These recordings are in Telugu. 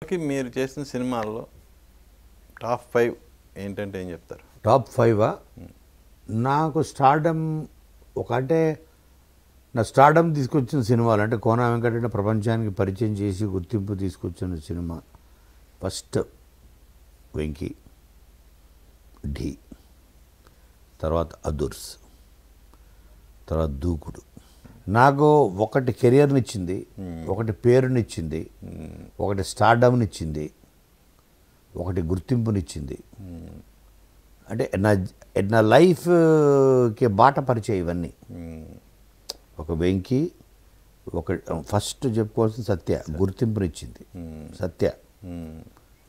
మీరు చేసిన సినిమాల్లో టాప్ 5 ఏంటంటే ఏం చెప్తారు? టాప్ 5 నాకు స్టార్డమ్ అంటే నా స్టార్డమ్ తీసుకొచ్చిన సినిమాలు అంటే కోన వెంకటరెడ్డి ప్రపంచానికి పరిచయం చేసి గుర్తింపు తీసుకొచ్చిన సినిమా ఫస్ట్ వెంకీ, ఢీ, తర్వాత అదుర్స్, తర్వాత దూకుడు. నాకు ఒకటి కెరియర్నిచ్చింది, ఒకటి పేరునిచ్చింది, ఒకటి స్టార్డమ్నిచ్చింది, ఒకటి గుర్తింపునిచ్చింది. అంటే నా లైఫ్కి బాట పరిచయం ఇవన్నీ. ఒక వెంకీ, ఒక ఫస్ట్ చెప్పుకోవాల్సిన సత్య గుర్తింపునిచ్చింది. సత్య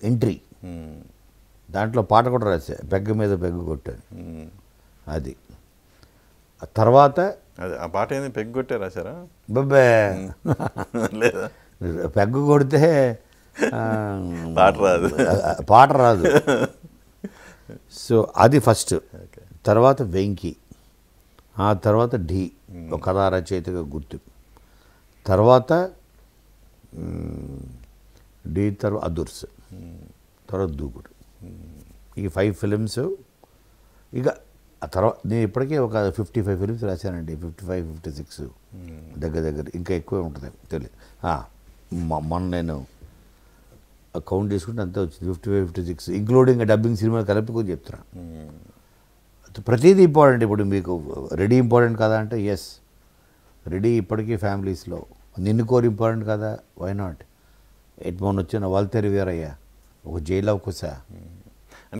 ఎంట్రీ, దాంట్లో పాట కూడా రాసా, పెగ్గ మీద పెగ్గు కొట్టాను. అది ఆ తర్వాత ఆ పాట ఏంది? పెగ్గు కొట్టే రాశారా? బాబే లేదా పెగ్గు కొడితే పాట రాదు. పాట రాదు. సో అది ఫస్ట్. తర్వాత వెంకీ, ఆ తర్వాత ఢీ, ఒక కథా రచయితగా గుర్తింపు. తర్వాత ఢీ, తర్వాత అదుర్స్, తర్వాత దూకుడు. ఈ 5 ఫిలిమ్స్. ఇక ఆ తర్వాత నేను ఇప్పటికే ఒక 55 ఫిలిమ్స్ రాశానండి. 55, 56 దగ్గర ఇంకా ఎక్కువే ఉంటుంది తెలియదు. మొన్న నేను కౌంట్ చేసుకుంటే అంతా వచ్చింది 55, 56 ఇంక్లూడింగ్ డబ్బింగ్ సినిమాలు కలుపుకొని చెప్తున్నా. ప్రతిదీ ఇంపార్టెంట్. ఇప్పుడు మీకు రెడీ ఇంపార్టెంట్ కదా అంటే ఎస్, రెడీ ఇప్పటికీ ఫ్యామిలీస్లో. నిన్ను కోరి ఇంపార్టెంట్ కదా, వై నాట్. మొన్న వచ్చిన వాల్తేరు వీరయ్య, ఒక జైలు అవకాశ,